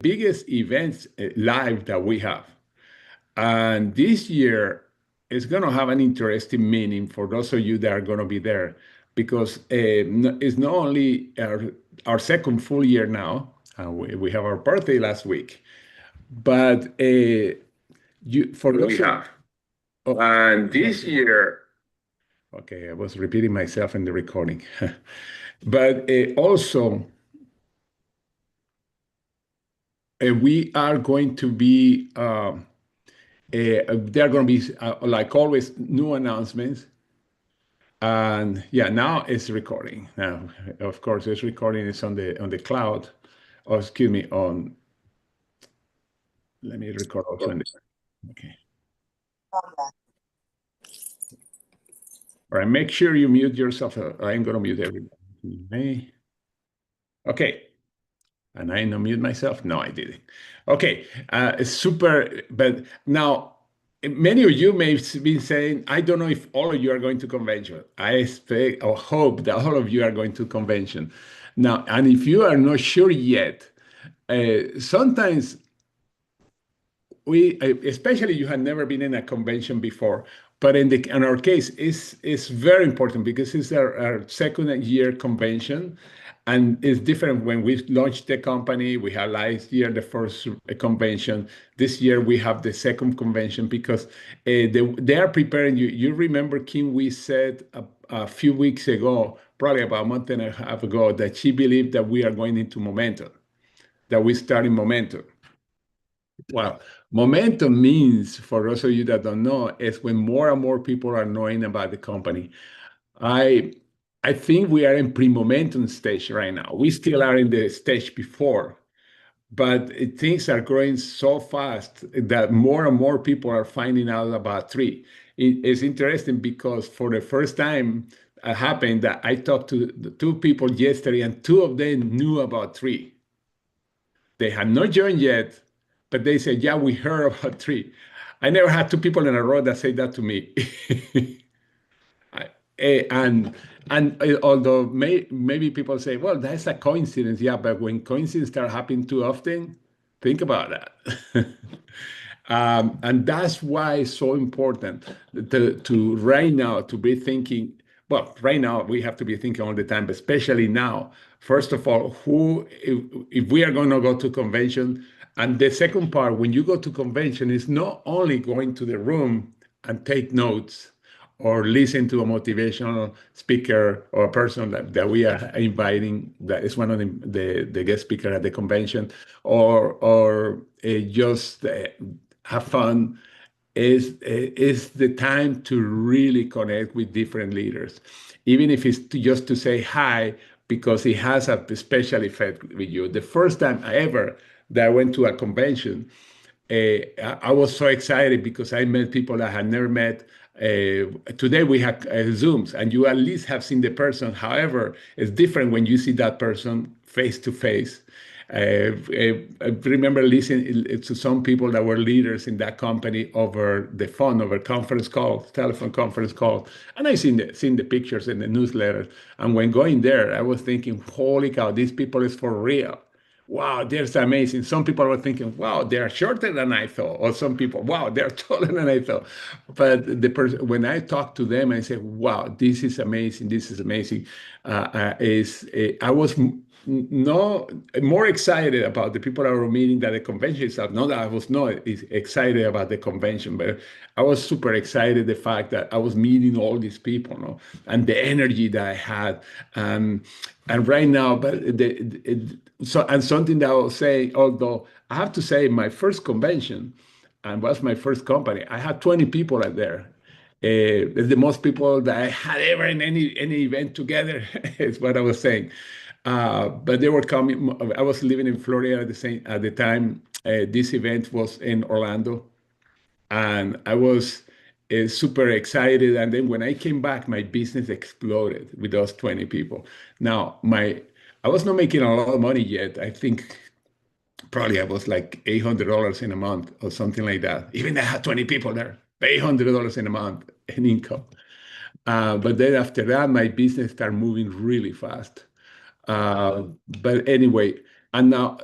biggest events live that we have. And this year is going to have an interesting meaning for those of you that are going to be there because it's not only our second full year now, we have our birthday last week, but for those we have. Oh, and this year, okay, I was repeating myself in the recording, but also we are going to be. There are going to be, like always, new announcements. And yeah, now it's recording. Now, of course, it's recording. It's on the cloud. Or excuse me, on. Let me record also on this. Okay. All right. Make sure you mute yourself. I'm going to mute everybody. Okay. And I unmute myself? No, I didn't. Okay, it's super. But now, many of you may be saying, I don't know if all of you are going to convention. I expect or hope that all of you are going to convention. Now, and if you are not sure yet, sometimes we, especially you had never been in a convention before, but in our case, it's very important because it's our second year convention, and it's different when we launched the company. We had last year the first convention. This year we have the second convention because they are preparing you. You remember Kim? We said a few weeks ago, probably about a month and a half ago, that she believed that we are going into momentum, that we start in momentum. Well, momentum means, for those of you that don't know, is when more and more people are knowing about the company. I I think we are in pre-momentum stage right now. We still are in the stage before, but things are growing so fast that more and more people are finding out about tree. It's interesting because for the first time, it happened that I talked to the two people yesterday, and two of them knew about tree. They had not joined yet, but they said, "Yeah, we heard about tree." I never had two people in a row that say that to me. I- and although maybe people say, "Well, that's a coincidence," yeah, but when coincidences start happening too often, think about that. And that's why it's so important to right now to be thinking. Well, right now we have to be thinking all the time, but especially now. First of all, if we are going to go to convention, and the second part, when you go to convention, is not only going to the room and take notes or listen to a motivational speaker or a person that we are inviting that is one of the guest speaker at the convention, or just have fun. Is the time to really connect with different leaders, even if it's just to say hi, because it has a special effect with you. The first time I ever that I went to a convention, I was so excited because I met people I had never met. Today we have Zooms, and you at least have seen the person. However, it's different when you see that person face to face. I remember listening to some people that were leaders in that company over the phone, over conference call, telephone conference call, and I seen the pictures in the newsletters. And when going there, I was thinking, "Holy cow, these people is for real! Wow, they're so amazing." Some people were thinking, "Wow, they're shorter than I thought," or some people, "Wow, they're taller than I thought." But the person, when I talk to them, I say, "Wow, this is amazing! This is amazing!" I was no more excited about the people I were meeting than the convention itself. Not that I was not excited about the convention, but I was super excited the fact that I was meeting all these people, no? And the energy that I had. And right now, but so and something that I was saying, although I have to say, my first convention and was my first company, I had 20 people out there. It's the most people that I had ever in any event together, is what I was saying. But they were coming. I was living in Florida at the time. This event was in Orlando, and I was super excited. And then when I came back, my business exploded with those 20 people. Now, I was not making a lot of money yet. I think probably I was like $800 in a month or something like that. Even I had 20 people there, $800 in a month in income. But then after that, my business started moving really fast. But anyway, and now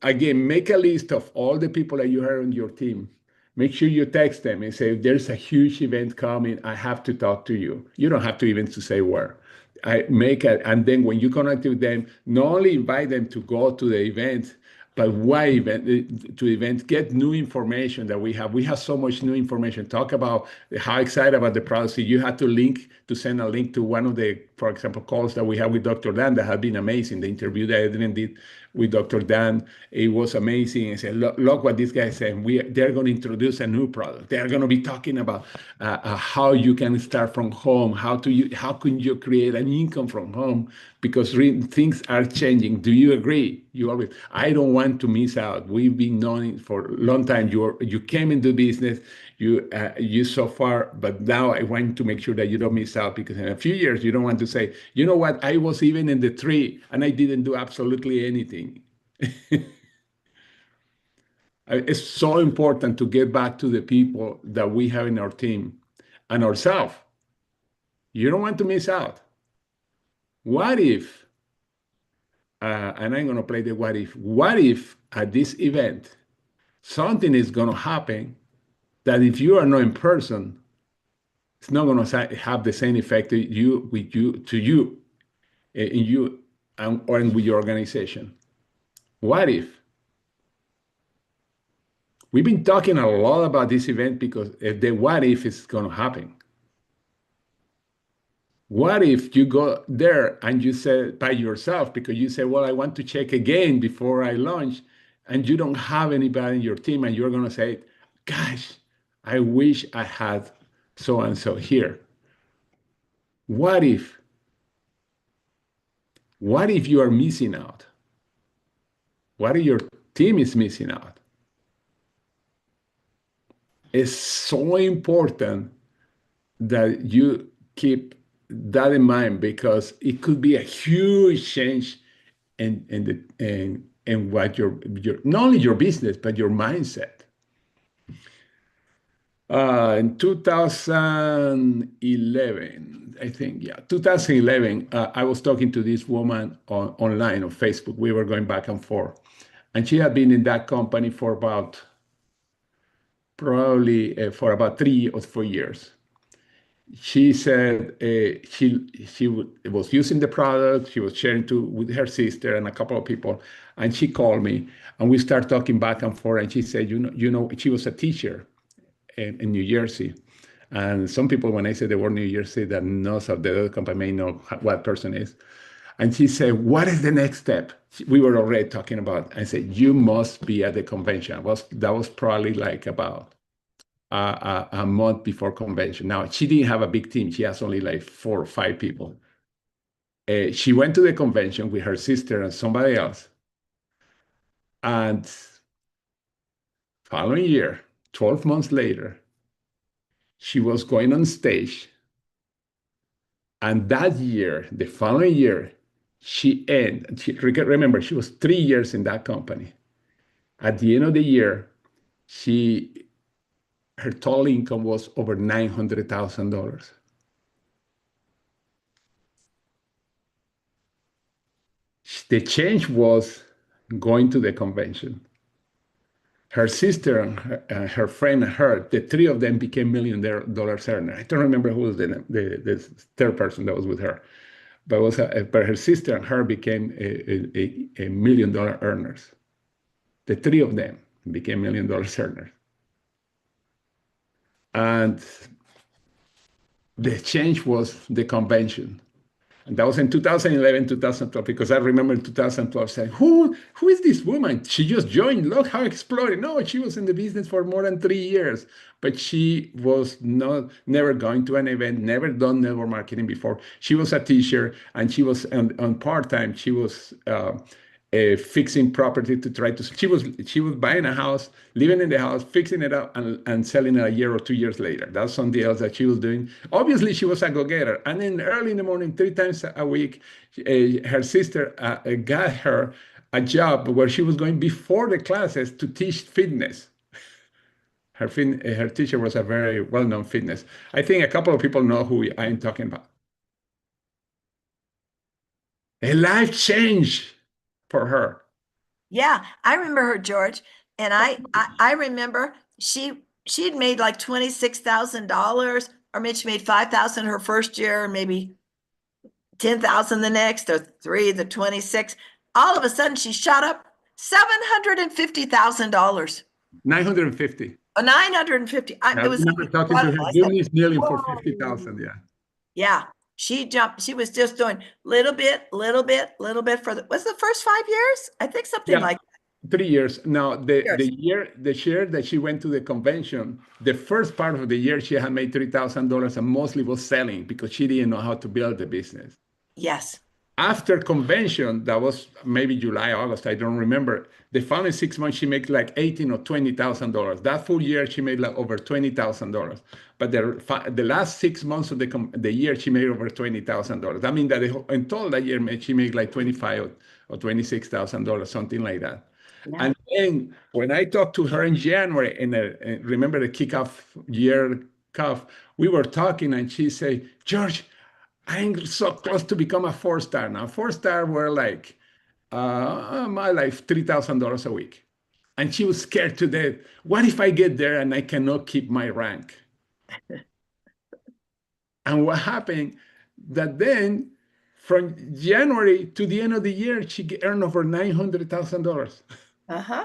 again, make a list of all the people that you have on your team. Make sure you text them and say, there's a huge event coming. I have to talk to you. You don't have to even to say where. I make it, and then when you connect with them, not only invite them to go to the event, but why event to events, get new information that we have. We have so much new information. Talk about how excited about the product. So you had to link to send a link to one of the, for example, calls that we have with Dr. Dan that have been amazing. The interview that Adrian did with Dr. Dan, it was amazing. And said, look what this guy said. They're going to introduce a new product. They're going to be talking about how you can start from home, how can you create an income from home, because things are changing. Do you agree? You always, I don't want to miss out. We've been knowing for a long time. You came into business, you so far, but now I want to make sure that you don't miss out, because in a few years you don't want to say, you know what, I was even in the tree and I didn't do absolutely anything. It's so important to get back to the people that we have in our team and ourselves. You don't want to miss out. What if, and I'm going to play the what if at this event, something is going to happen that if you are not in person, it's not going to have the same effect to you in you and with your organization. What if? We've been talking a lot about this event because the what if is going to happen. What if you go there and you say by yourself, because you say, well, I want to check again before I launch, and you don't have anybody in your team, and you're going to say, gosh, I wish I had so and so here. What if? What if you are missing out? What if your team is missing out? It's so important that you keep that in mind, because it could be a huge change in what your not only your business but your mindset. In 2011, I think, yeah, 2011, I was talking to this woman online on Facebook. We were going back and forth, and she had been in that company for for about 3 or 4 years. She said she was using the product. She was sharing with her sister and a couple of people, and she called me, and we started talking back and forth. And she said, she was a teacher in New Jersey, and some people, when I say the word New Jersey, that knows of the other company may know what person is. And she said, "What is the next step?" We were already talking about. I said, "You must be at the convention." That was probably like about a month before convention. Now, she didn't have a big team. She has only like 4 or 5 people. She went to the convention with her sister and somebody else. And following year, 12 months later, she was going on stage. And that year, the following year, remember, she was 3 years in that company. At the end of the year, her total income was over $900,000. The change was going to the convention. Her sister and her friend and her, the three of them became $1 million earners. I don't remember who was the third person that was with her, but but her sister and her became a $1 million earners. The three of them became $1 million earners. And the change was the convention. And that was in 2011, 2012, because I remember in 2012 saying, who is this woman? She just joined. Look how exploded. No, she was in the business for more than 3 years, but she was never going to an event, never done network marketing before. She was a teacher, and she was on part-time. She was fixing property to try to. She was buying a house, living in the house, fixing it up, and selling it a year or 2 years later. That's something else that she was doing. Obviously, she was a go-getter. And then early in the morning, 3 times a week, her sister got her a job where she was going before the classes to teach fitness. Her teacher was a very well-known fitness. I think a couple of people know who I'm talking about. A life change for her. Yeah, I remember her, George. And I remember she'd made like $26,000, or maybe she made 5,000 her first year, and maybe 10,000 the next, or the 26. All of a sudden she shot up $750,000. 950. Oh, 950. I It was remember talking to her. incredible. I Give said, me this million for whoa. 50,000. Yeah. Yeah. She jumped. She was just doing little bit, little bit, little bit for was the first 5 years? I think something Yeah. like 3 years. Now, years. the year that she went to the convention, the first part of the year she had made $3,000 and mostly was selling because she didn't know how to build the business. Yes. After convention, that was maybe July, August, I don't remember. The following 6 months, she made like 18 or $20,000. That full year, she made like over $20,000. But the last 6 months of the year, she made over $20,000. I mean that in total that year, she made like 25 or $26,000, something like that. Yeah. And then when I talked to her in January, remember the kickoff year cuff, we were talking, and she said, George, I'm so close to become a 4-star now. 4-star were like my life $3,000 a week, and she was scared to death. What if I get there and I cannot keep my rank? And what happened? That then, from January to the end of the year, she earned over $900,000. Uh-huh.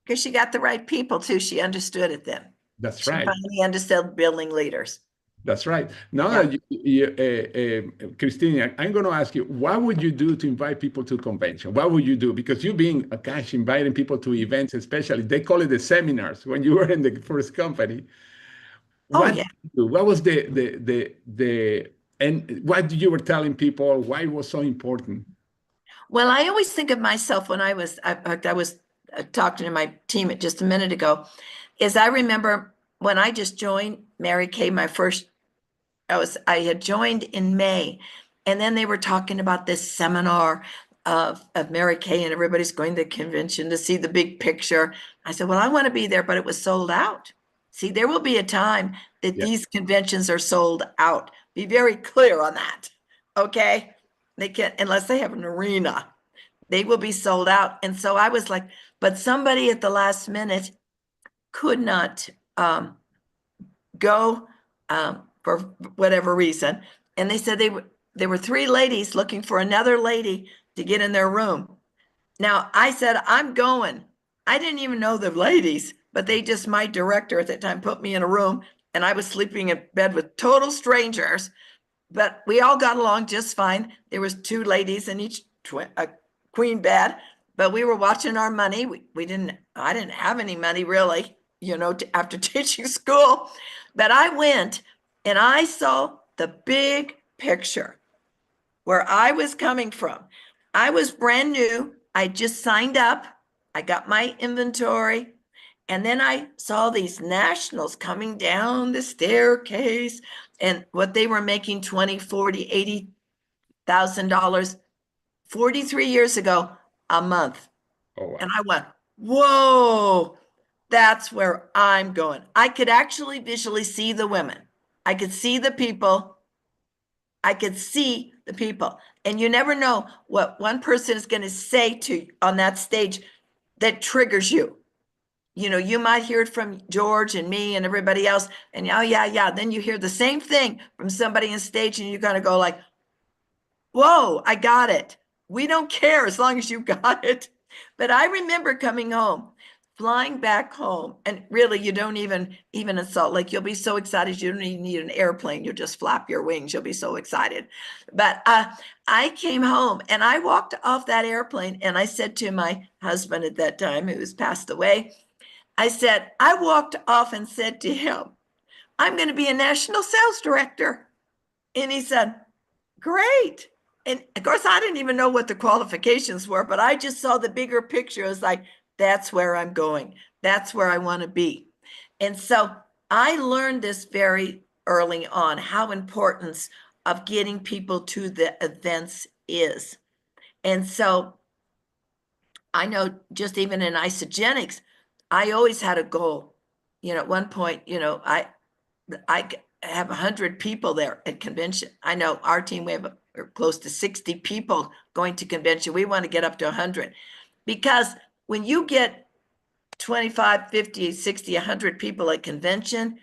Because she got the right people too. She understood it then. That's She right. finally understood building leaders. That's right. Now Yeah. that Christina, I'm going to ask you, what would you do to invite people to convention? What would you do? Because you being, gosh, inviting people to events, especially, they call it the seminars when you were in the first company. Oh, What yeah. did you do? What was and what you were telling people? Why it was so important? Well, I always think of myself when I was talking to my team just a minute ago, is I remember when I just joined Mary Kay, I had joined in May, and then they were talking about this seminar of Mary Kay, and everybody's going to the convention to see the big picture. I said, well, I want to be there, but it was sold out. See, there will be a time that Yeah. these conventions are sold out. Be very clear on that. Okay. They can't, unless they have an arena, they will be sold out. And so I was like, but somebody at the last minute could not go for whatever reason. And they said there were 3 ladies looking for another lady to get in their room. Now I said, I'm going. I didn't even know the ladies, but my director at that time put me in a room, and I was sleeping in bed with total strangers, but we all got along just fine. There was 2 ladies in each queen bed, but we were watching our money. I didn't have any money really, after teaching school, but I went and I saw the big picture where I was coming from. I was brand new. I just signed up. I got my inventory. And then I saw these nationals coming down the staircase, and what they were making 20, 40, $80,000 43 years ago a month. Oh, wow. And I went, whoa, that's where I'm going. I could actually visually see the women. I could see the people. I could see the people. And you never know what one person is going to say to you on that stage that triggers you. You might hear it from George and me and everybody else, and oh yeah. Then you hear the same thing from somebody on stage, and you're gonna go like, whoa, I got it. We don't care as long as you got it. But I remember coming home, flying back home, and really you don't even in Salt Lake, you'll be so excited you don't even need an airplane. You'll just flap your wings. You'll be so excited. But I came home and I walked off that airplane, and I said to my husband at that time, who was passed away, I said, I walked off and said to him, I'm going to be a national sales director. And he said, great. And of course, I didn't even know what the qualifications were, but I just saw the bigger picture. It was like, that's where I'm going. That's where I want to be. And so I learned this very early on, how importance of getting people to the events is. And so I know just even in isogenics, I always had a goal. At one point, I have 100 people there at convention. I know our team, we have or close to 60 people going to convention. We want to get up to 100, because when you get 25, 50, 60, 100 people at convention,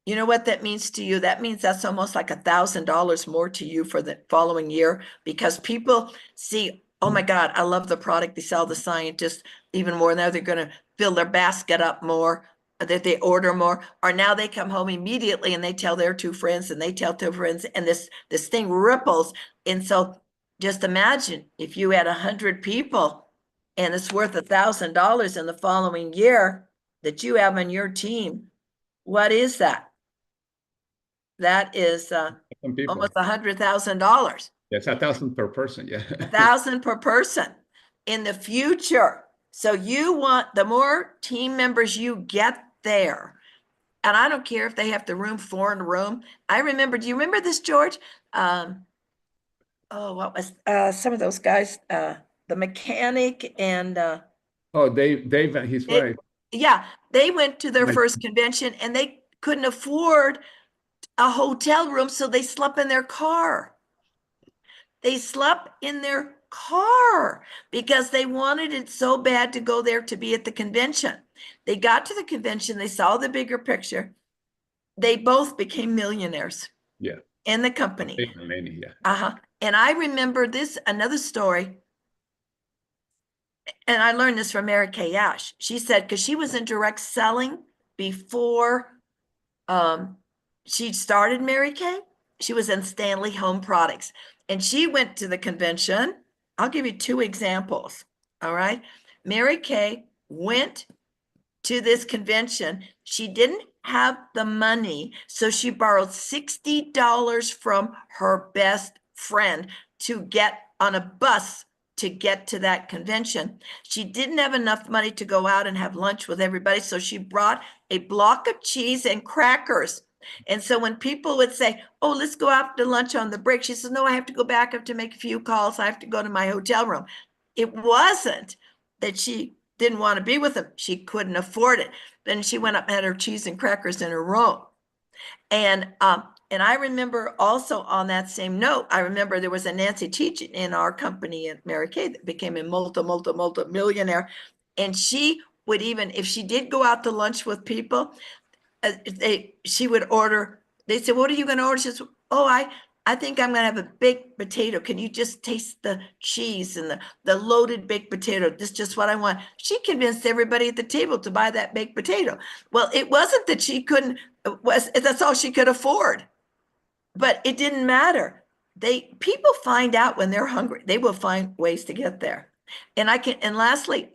you know what that means to you? That means that's almost like $1,000 more to you for the following year, because people see, oh my God, I love the product. They sell the scientists even more. Now they're going to fill their basket up more, that they order more, or now they come home immediately and they tell their two friends and they tell two friends, and this thing ripples. And so just imagine if you had 100 people and it's worth $1,000 in the following year that you have on your team. What is that? That is Some people. almost $100,000. That's 1,000 per person. Yeah. 1,000 per person in the future. So you want, the more team members you get there, and I don't care if they have to room 4 in a room. I remember, do you remember this, George? What was some of those guys, the mechanic and Oh, Dave and his wife. yeah, they went to their Like, first convention and they couldn't afford a hotel room, so they slept in their car. They slept in their car because they wanted it so bad to go there to be at the convention. They got to the convention, they saw the bigger picture. They both became millionaires. Yeah. In the company. Many, yeah. Uh-huh. And I remember this, another story, and I learned this from Mary Kay Ash. She said, because she was in direct selling before she started Mary Kay, she was in Stanley Home Products. And she went to the convention. I'll give you 2 examples. All right. Mary Kay went to this convention. She didn't have the money, so she borrowed $60 from her best friend to get on a bus to get to that convention. She didn't have enough money to go out and have lunch with everybody, so she brought a block of cheese and crackers. And so when people would say, oh, let's go out to lunch on the break, she says, no, I have to go back. I have to make a few calls. I have to go to my hotel room. It wasn't that she didn't want to be with them. She couldn't afford it. Then she went up and had her cheese and crackers in her room. And I remember also on that same note, I remember there was a Nancy Teach in our company at Mary Kay that became a multi-millionaire. And she would, even if she did go out to lunch with people, she would order, they said, what are you going to order? She says, oh, I think I'm going to have a baked potato. Can you just taste the cheese and the loaded baked potato? This is just what I want. She convinced everybody at the table to buy that baked potato. Well, it wasn't that she couldn't, that's all she could afford. But it didn't matter. People find out when they're hungry. They will find ways to get there. And lastly,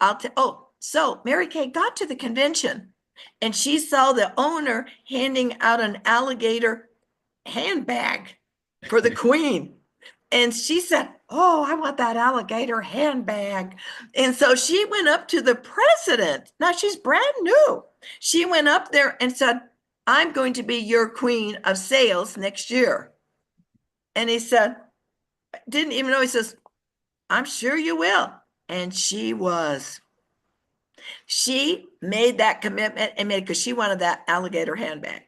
so Mary Kay got to the convention and she saw the owner handing out an alligator handbag for the queen. And she said, oh, I want that alligator handbag. And so she went up to the president. Now she's brand new. She went up there and said, I'm going to be your queen of sales next year. And he said, didn't even know, he says, I'm sure you will. And she was. She made that commitment and made it because she wanted that alligator handbag.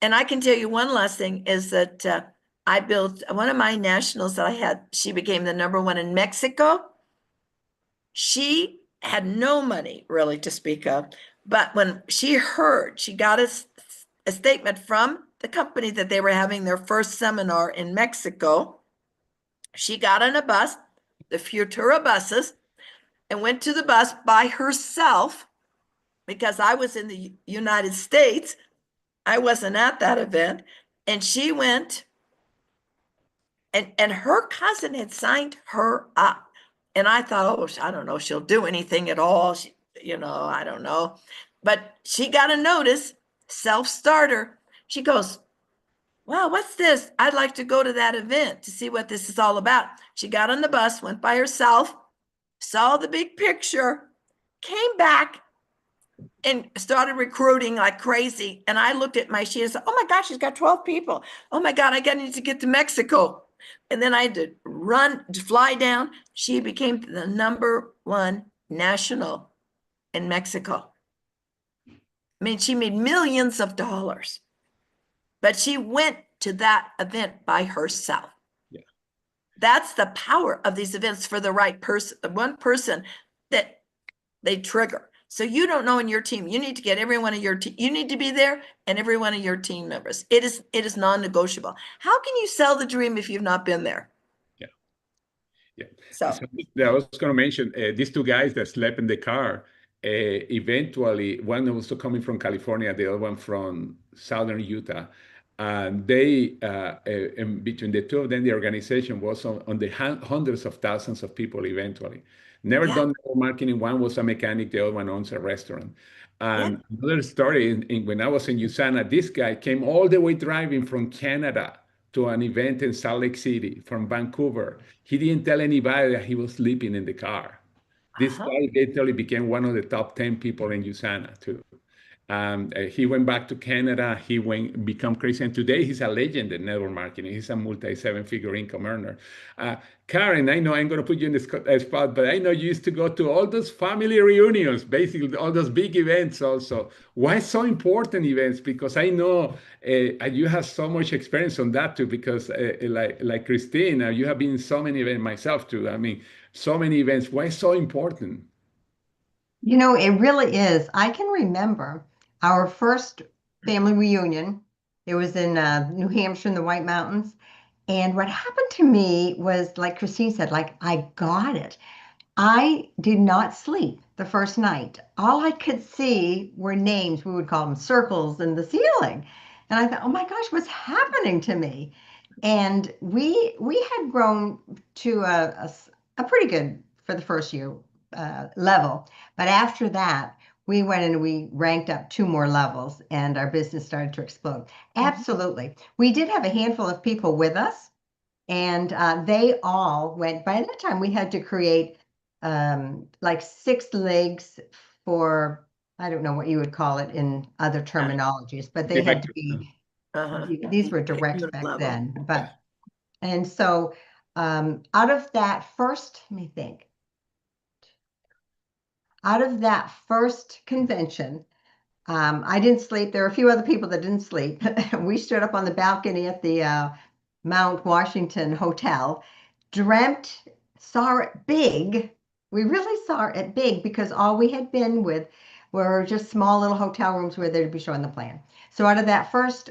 And I can tell you one last thing is that I built one of my nationals that I had. She became the #1 in Mexico. She had no money really to speak of. But when she got a statement from the company that they were having their first seminar in Mexico. She got on a bus, the Futura buses, and went to the bus by herself because I was in the United States. I wasn't at that event. And she went, and her cousin had signed her up. And I thought, oh, I don't know, she'll do anything at all. I don't know. But she got a notice, self-starter. She goes, wow, what's this? I'd like to go to that event to see what this is all about. She got on the bus, went by herself, saw the big picture, came back, and started recruiting like crazy. And I looked at my sheet and said, oh my gosh, she's got 12 people. Oh my God, I need to get to Mexico. And then I had to fly down. She became the #1 national in Mexico. I mean, she made millions of dollars, but she went to that event by herself. Yeah. That's the power of these events for the right person, one person that they trigger. So you don't know in your team, you need to get every one of your team, you need to be there and every one of your team members. It is non-negotiable. How can you sell the dream if you've not been there? Yeah. Yeah. So So I was going to mention these two guys that slept in the car. Eventually, one was coming from California, the other one from southern Utah. And they, and between the two of them, the organization was on the hundreds of thousands of people eventually. Never yeah, done network marketing. One was a mechanic, the other one owns a restaurant. yeah. And another story, when I was in USANA, this guy came all the way driving from Canada to an event in Salt Lake City from Vancouver. He didn't tell anybody that he was sleeping in the car. This Uh-huh. guy literally became one of the top 10 people in USANA too. He went back to Canada. He went become crazy, and today he's a legend in network marketing. He's a multi-seven-figure income earner. Karen, I know I'm going to put you in this spot, but I know you used to go to all those family reunions, basically all those big events. Also, why so important events? Because I know you have so much experience on that too. Because like Christine, you have been in so many events myself too. I mean, so many events. Why so important? It really is. I can remember our first family reunion. It was in New Hampshire in the White Mountains. And what happened to me was, like Christine said, like I got it. I did not sleep the first night. All I could see were names. We would call them circles in the ceiling. And I thought, oh my gosh, what's happening to me? And we had grown to a pretty good, for the first year, level. But after that, we went and we ranked up two more levels and our business started to explode. Absolutely. We did have a handful of people with us, and they all went. By that time, we had to create like 6 legs for, I don't know what you would call it in other terminologies, but they had to be, Uh-huh. these were direct back Level. then. But, and so out of that first, let me think, out of that first convention, I didn't sleep. There were a few other people that didn't sleep. We stood up on the balcony at the Mount Washington Hotel, dreamt, saw it big. We really saw it big because all we had been with were just small little hotel rooms where they'd be showing the plan. So out of that first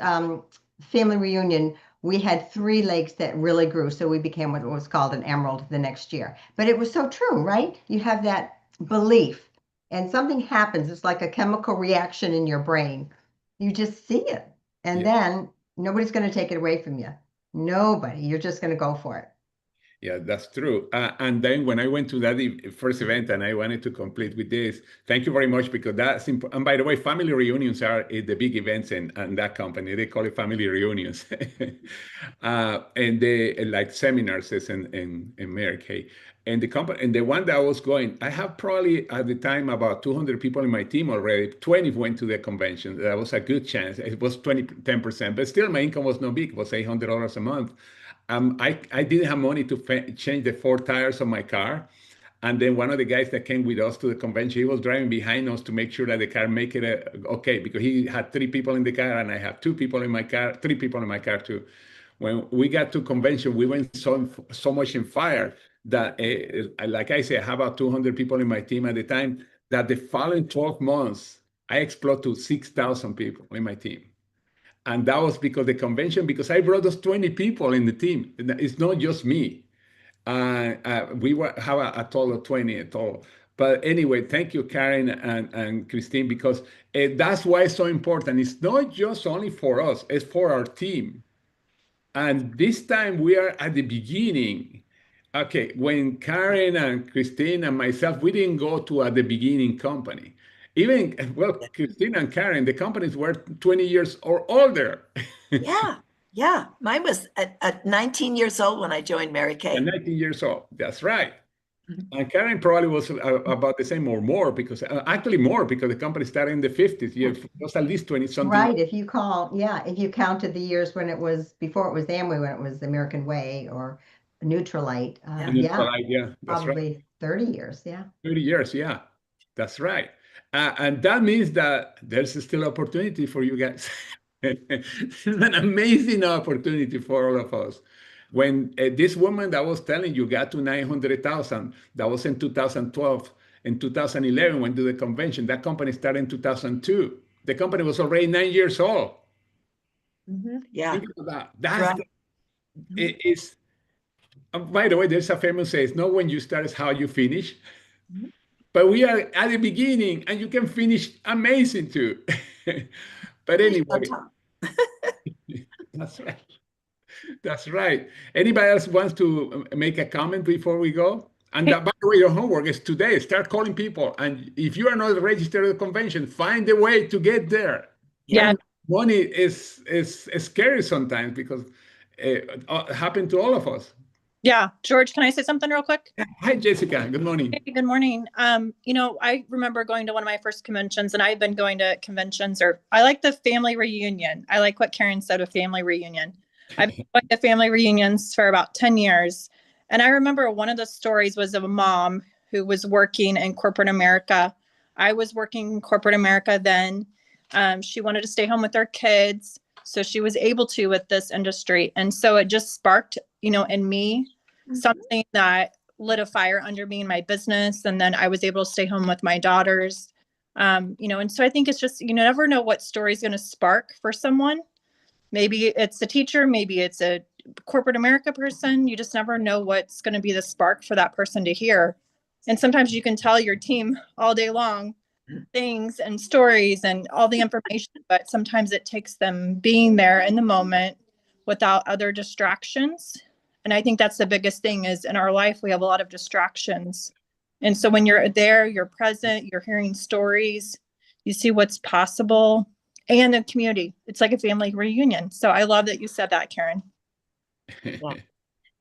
family reunion, we had 3 legs that really grew. So we became what was called an emerald the next year. But it was so true, right? You have that belief and something happens. It's like a chemical reaction in your brain. You just see it. And Yeah. then nobody's going to take it away from you. Nobody. You're just going to go for it. Yeah, that's true. And then when I went to that first event and I wanted to complete with this, thank you very much because that's important. And by the way, family reunions are the big events in that company. They call it family reunions. And they like seminars in Mary Kay. And the company and the one that I was going, I have probably at the time about 200 people in my team already. 20 went to the convention. That was a good chance. It was 10%, but still my income was no big. It was $800 a month. I didn't have money to change the 4 tires of my car. And then one of the guys that came with us to the convention, he was driving behind us to make sure that the car make it okay, because he had 3 people in the car and I have 2 people in my car, 3 people in my car too. When we got to convention, we went so much in fire that, like I said, I have about 200 people in my team at the time, that the following 12 months, I exploded to 6,000 people in my team. And that was because the convention, because I brought those 20 people in the team. It's not just me. Have a total of 20 at all. But anyway, thank you, Karen and Christine, because that's why it's so important. It's not just only for us, it's for our team. And this time we are at the beginning. Okay, when Karen and Christine and myself, we didn't go to the beginning company. Even, well, Christine and Karen, the companies were 20 years or older. Yeah, yeah. Mine was at 19 years old when I joined Mary Kay. And 19 years old. That's right. And Karen probably was about the same or more because actually more because the company started in the 50s. Yeah, it was at least 20 something. Right. If you counted the years when it was before it was Amway, when it was American Way or Neutralite, Yeah, that's right. probably 30 years. Yeah. 30 years, yeah, that's right. And that means that there's still opportunity for you guys. It's an amazing opportunity for all of us. When this woman that I was telling you got to 900,000, that was in 2012. In 2011, went to the convention. That company started in 2002. The company was already 9 years old. Yeah, Think about that. that's That's right. it is. By the way, there's a famous say, it's not when you start, it's how you finish. Mhm. But we are at the beginning, and you can finish amazing too. But Finish on anyway, top. that's right. That's right. Anybody else wants to make a comment before we go? And Hey, by the way, your homework is today. Start calling people. And if you are not registered at the convention, find a way to get there. Yeah. yeah, Money is scary sometimes because it happened to all of us. yeah. George, can I say something real quick? Hi, Jessica. Good morning. Hey, good morning. I remember going to one of my first conventions, and I've been going to conventions, or I like the family reunion. I like what Karen said, a family reunion. I've been going to family reunions for about 10 years. And I remember one of the stories was of a mom who was working in corporate America. I was working in corporate America then. She wanted to stay home with her kids, so she was able to with this industry. And so it just sparked, in me something that lit a fire under me in my business. And then I was able to stay home with my daughters. And so I think it's just, you never know what story is going to spark for someone. Maybe it's a teacher, maybe it's a corporate America person. You just never know what's going to be the spark for that person to hear. And sometimes you can tell your team all day long things and stories and all the information, but sometimes it takes them being there in the moment without other distractions. And I think that's the biggest thing is in our life, we have a lot of distractions. And so when you're there, you're present, you're hearing stories, you see what's possible, and a community. It's like a family reunion. So I love that you said that, Karen. Yeah.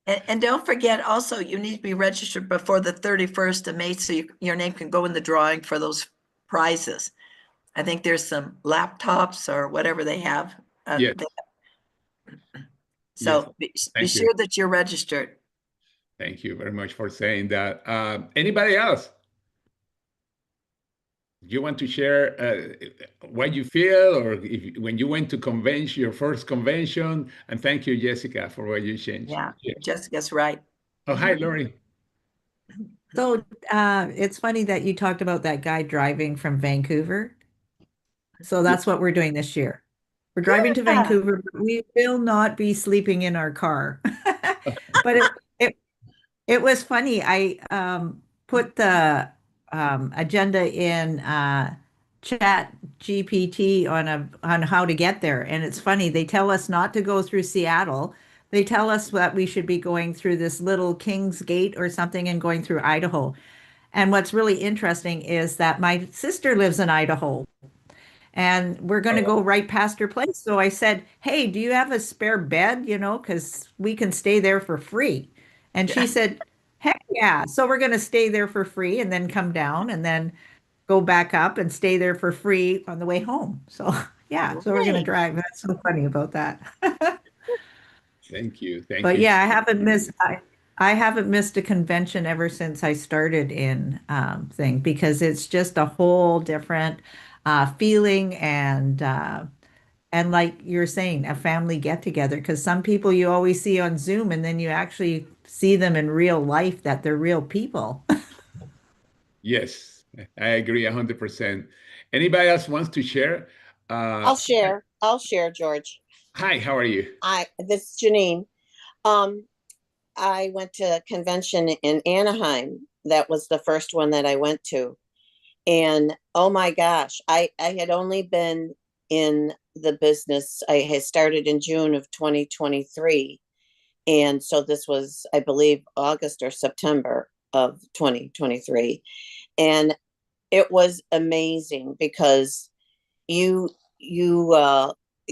And don't forget also, you need to be registered before the 31st of May so your name can go in the drawing for those prizes. I think there's some laptops or whatever they have. Yes. Yes. So be Thank you. sure that you're registered. Thank you very much for saying that. Anybody else? You want to share what you feel, or when you went to convention, your first convention? And thank you, Jessica, for what you changed. Yeah, Jessica's right. Oh, hi, Lori. So it's funny that you talked about that guy driving from Vancouver. So that's what we're doing this year. We're driving to Yeah. Vancouver, but we will not be sleeping in our car. But it was funny. I put the agenda in Chat GPT on how to get there, and it's funny. They tell us not to go through Seattle. They tell us that we should be going through this little King's Gate or something and going through Idaho. And what's really interesting is that my sister lives in Idaho, and we're going to go right past her place. So I said, "Hey, do you have a spare bed? Because we can stay there for free." And she said, "Heck yeah." So we're going to stay there for free and then come down and then go back up and stay there for free on the way home. So yeah, so we're going to Great. drive. That's so funny about that. Thank you. Thank But you. yeah, I haven't missed a convention ever since I started in thing, because it's just a whole different feeling, and like you're saying, a family get together, because some people you always see on Zoom and then you actually see them in real life, that they're real people. Yes, I agree 100%. Anybody else wants to share? I'll share. George. Hi, how are you? This is Janine. I went to a convention in Anaheim. That was the first one that I went to. And oh my gosh, I had only been in the business. I had started in June of 2023. And so this was, I believe, August or September of 2023. And it was amazing because you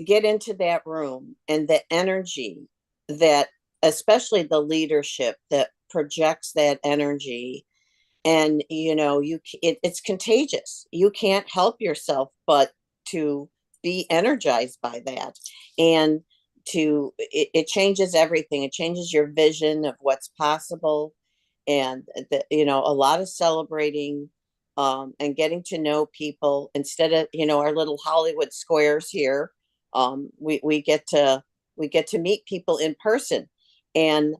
get into that room, and the energy that, especially the leadership that projects that energy, and it's contagious. You can't help yourself but to be energized by that, and it changes everything. It changes your vision of what's possible, and a lot of celebrating, and getting to know people instead of our little Hollywood squares here. We get to meet people in person. And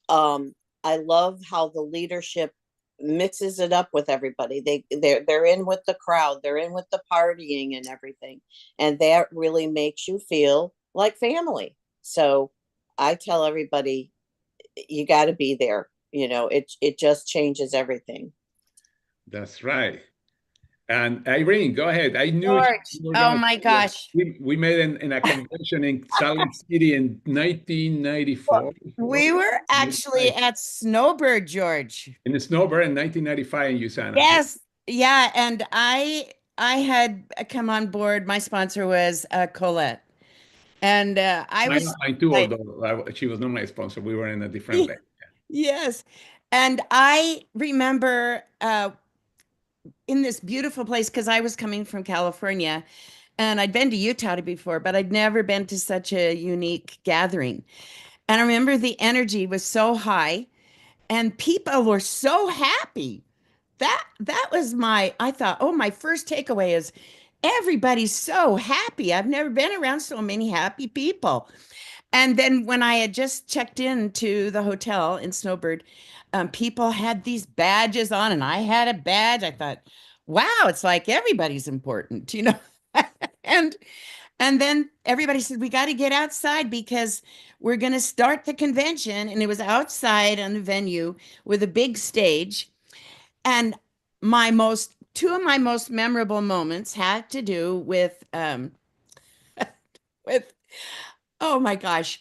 I love how the leadership mixes it up with everybody. They're in with the crowd, they're in with the partying and everything. And that really makes you feel like family. So I tell everybody, you got to be there. You know, it just changes everything. That's right. And Irene, go ahead. I knew George, you were oh gonna. my gosh. We met in a convention in Salt Lake City in 1994. We were actually at Snowbird, George. In the Snowbird in 1995 in USANA. Yes. Yeah. And I had come on board. My sponsor was Colette. And I was Mine too, although she was not my sponsor. We were in a different league. yes. And I remember in this beautiful place, because I was coming from California and I'd been to Utah before, but I'd never been to such a unique gathering. And I remember the energy was so high and people were so happy. That was I thought, oh, my first takeaway is everybody's so happy. I've never been around so many happy people. And then when I had just checked into the hotel in Snowbird, people had these badges on and I had a badge. I thought, wow, it's like everybody's important, you know? and and then everybody said, we got to get outside because we're going to start the convention. And it was outside on the venue with a big stage. And two of my most memorable moments had to do with with oh my gosh,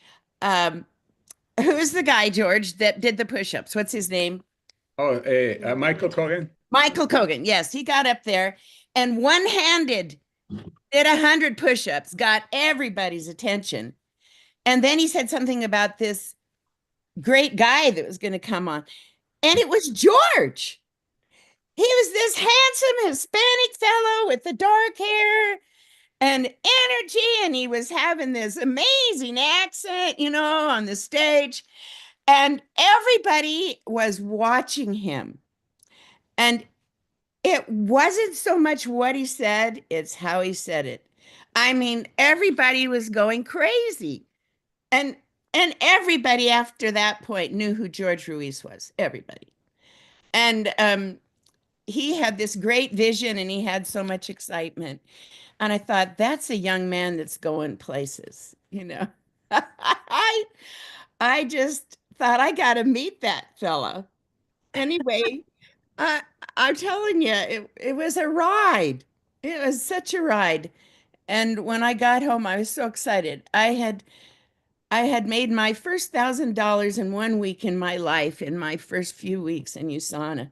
who's the guy, George, that did the push-ups? What's his name? Oh, Michael Cogan. Michael Cogan. Yes, he got up there and one-handed did 100 push-ups, got everybody's attention. And then he said something about this great guy that was going to come on. And it was George. He was this handsome Hispanic fellow with the dark hair and energy. And he was having this amazing accent, you know, on the stage. And everybody was watching him. And it wasn't so much what he said, it's how he said it. I mean, everybody was going crazy. And everybody after that point knew who George Ruiz was, everybody. And he had this great vision and he had so much excitement. And I thought, that's a young man that's going places, you know. I just thought I got to meet that fella. Anyway, I'm telling you, it was a ride. It was such a ride. And when I got home, I was so excited. I had made my first $1,000 in 1 week in my life in my first few weeks in USANA.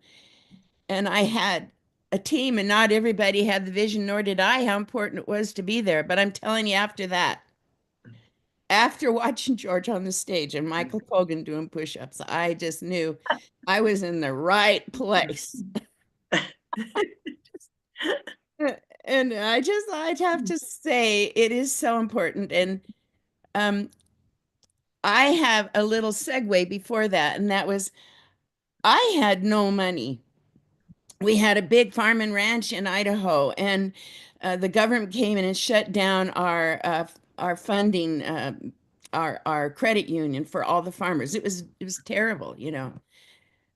And I had a team and not everybody had the vision, nor did I, how important it was to be there. But I'm telling you, after that, after watching George on the stage and Michael Cogan doing push-ups, I just knew I was in the right place. And I'd have to say it is so important. And I have a little segue before that, and that was I had no money. We had a big farm and ranch in Idaho, and the government came in and shut down our funding, our credit union for all the farmers. It was terrible, you know.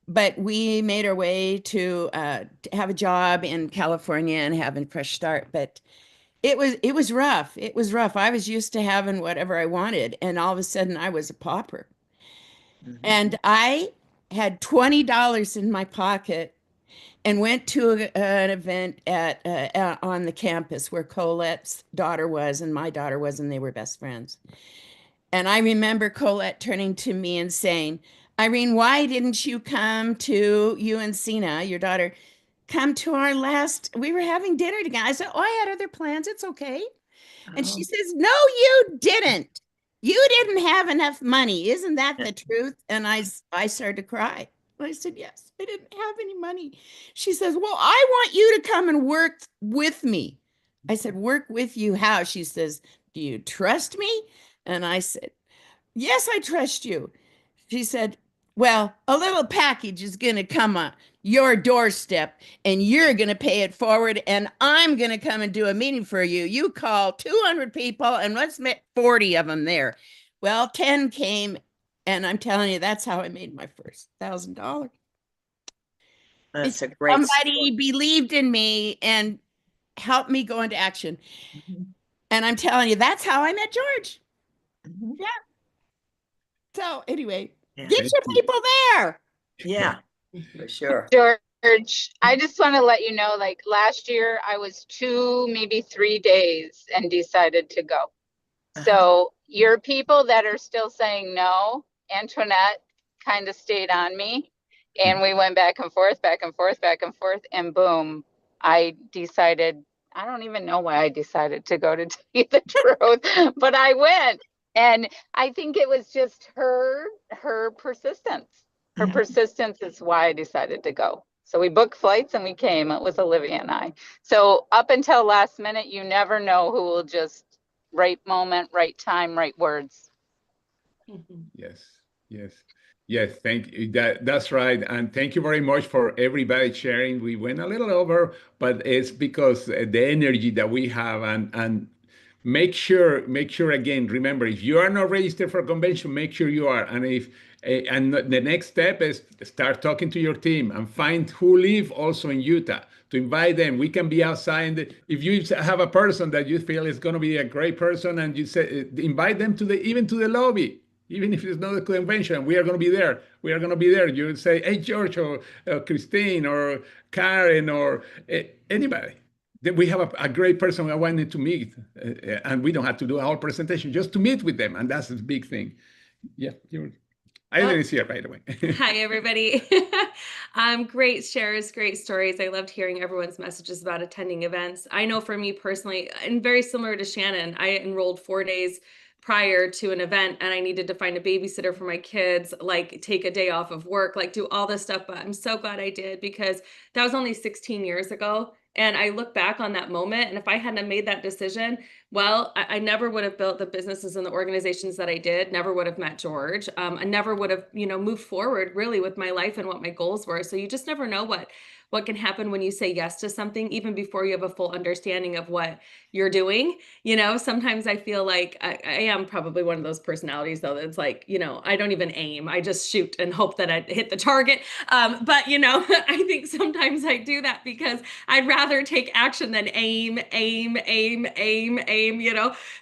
But we made our way to have a job in California and have a fresh start. But it was rough. It was rough. I was used to having whatever I wanted, and all of a sudden I was a pauper. And I had $20 in my pocket and went to an event on the campus where Colette's daughter was and my daughter was, and they were best friends. And I remember Colette turning to me and saying, Irene, why didn't you come to you and Sina, your daughter, come to our we were having dinner together. I said, oh, I had other plans. It's okay. And she says, no, you didn't. You didn't have enough money. Isn't that the truth? And I started to cry. I said, yes, I didn't have any money. She says, well, I want you to come and work with me. I said, work with you how? She says, do you trust me? And I said, yes, I trust you. She said, well, a little package is going to come on your doorstep and you're going to pay it forward and I'm going to come and do a meeting for you. You call 200 people and let's make 40 of them there. Well, 10 came And I'm telling you, that's how I made my first $1,000. That's a great Somebody believed in me and helped me go into action. Mhm. And I'm telling you, that's how I met George. Mhm. So anyway, Yeah. get your people there. Yeah, for sure. George, I just want to let you know, like last year, I was 2, maybe 3 days and decided to go. So your people that are still saying no, Antoinette kind of stayed on me. And we went back and forth, back and forth, back and forth. And boom, I decided, I don't even know why I decided to go, to tell you the truth, but I went. And I think it was just her persistence. Her Mhm. persistence is why I decided to go. So we booked flights and we came. It was Olivia and I. So up until last minute, you never know who will just right moment, right time, right words. Yes, yes, yes. Thank you. That's right. And thank you very much for everybody sharing. We went a little over, but it's because the energy that we have, and make sure again. Remember, if you are not registered for a convention, make sure you are. And if and the next step is start talking to your team and find who live also in Utah to invite them. We can be outside. If you have a person that you feel is going to be a great person, and you say invite them to even to the lobby. Even if it's not a convention, we are going to be there. We are going to be there. You say, hey, George, or Christine, or Karen, or anybody. Then we have a great person I wanted to meet, and we don't have to do a whole presentation, just to meet with them, and that's the big thing. Yeah, I didn't see it right away. Hi, everybody. Great shares, great stories. I loved hearing everyone's messages about attending events. I know for me personally, and very similar to Shannon, I enrolled 4 days prior to an event and I needed to find a babysitter for my kids, like take a day off of work, like do all this stuff. But I'm so glad I did, because that was only 16 years ago. And I look back on that moment, and if I hadn't made that decision, well, I never would have built the businesses and the organizations that I did, never would have met George. I never would have, moved forward really with my life and what my goals were. So you just never know what can happen when you say yes to something, even before you have a full understanding of what you're doing. Sometimes I feel like I am probably one of those personalities, though, that's like, I don't even aim. I just shoot and hope that I hit the target. But I think sometimes I do that because I'd rather take action than aim.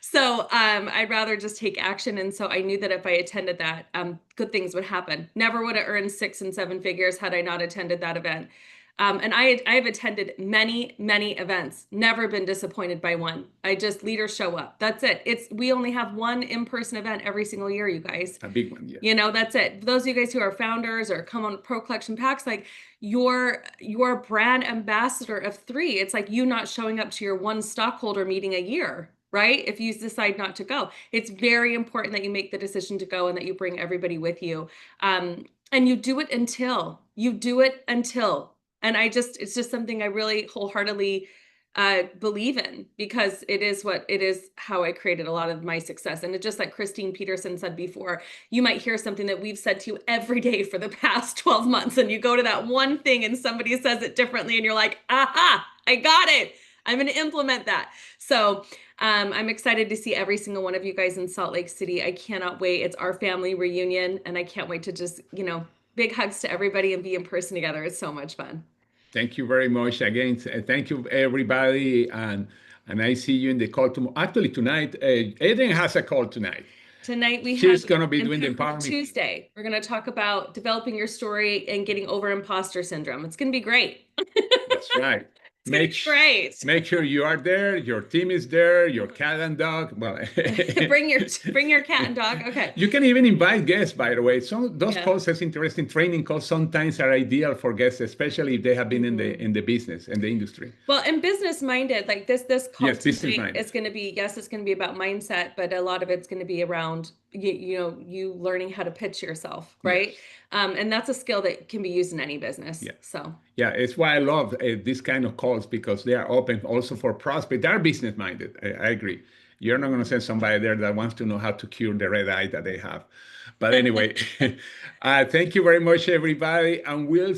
So I'd rather just take action. And so I knew that if I attended that, good things would happen. Never would have earned 6 and 7 figures had I not attended that event. And I have attended many, many events, never been disappointed by one. Leaders show up. That's it. We only have one in-person event every single year, you guys. A big one, yeah. That's it. Those of you guys who are founders or come on Pro Collection Packs, like you're brand ambassador of 3. It's like you not showing up to your one stockholder meeting a year, right? If you decide not to go, it's very important that you make the decision to go and that you bring everybody with you. And you do it until. And it's just something I really wholeheartedly believe in, because it is how I created a lot of my success. And it's just like Christine Peterson said before, you might hear something that we've said to you every day for the past 12 months, and you go to that one thing and somebody says it differently, and you're like, aha, I got it. I'm going to implement that. So I'm excited to see every single one of you guys in Salt Lake City. I cannot wait. It's our family reunion, and I can't wait to just, big hugs to everybody and be in person together. It's so much fun. Thank you very much again. Thank you, everybody. And I see you in the call tomorrow. Actually, tonight, Adrianne has a call tonight. Tonight She's going to be doing the empowerment. Tuesday. We're going to talk about developing your story and getting over imposter syndrome. It's going to be great. That's right. Great. Make sure you are there. Your team is there. Your cat and dog. Well, bring your cat and dog. Okay. You can even invite guests. By the way, those calls has interesting training calls. Sometimes are ideal for guests, especially if they have been in the business and the industry. Well, and business minded, like this call. Yes, business minded. It's going to be it's going to be about mindset, but a lot of it's going to be around you learning how to pitch yourself, right? Yes. And that's a skill that can be used in any business. Yeah. So yeah, it's why I love this kind of calls, because they are open also for prospects. They are business minded. I agree. You're not going to send somebody there that wants to know how to cure the red eye that they have. But anyway, thank you very much, everybody, and we'll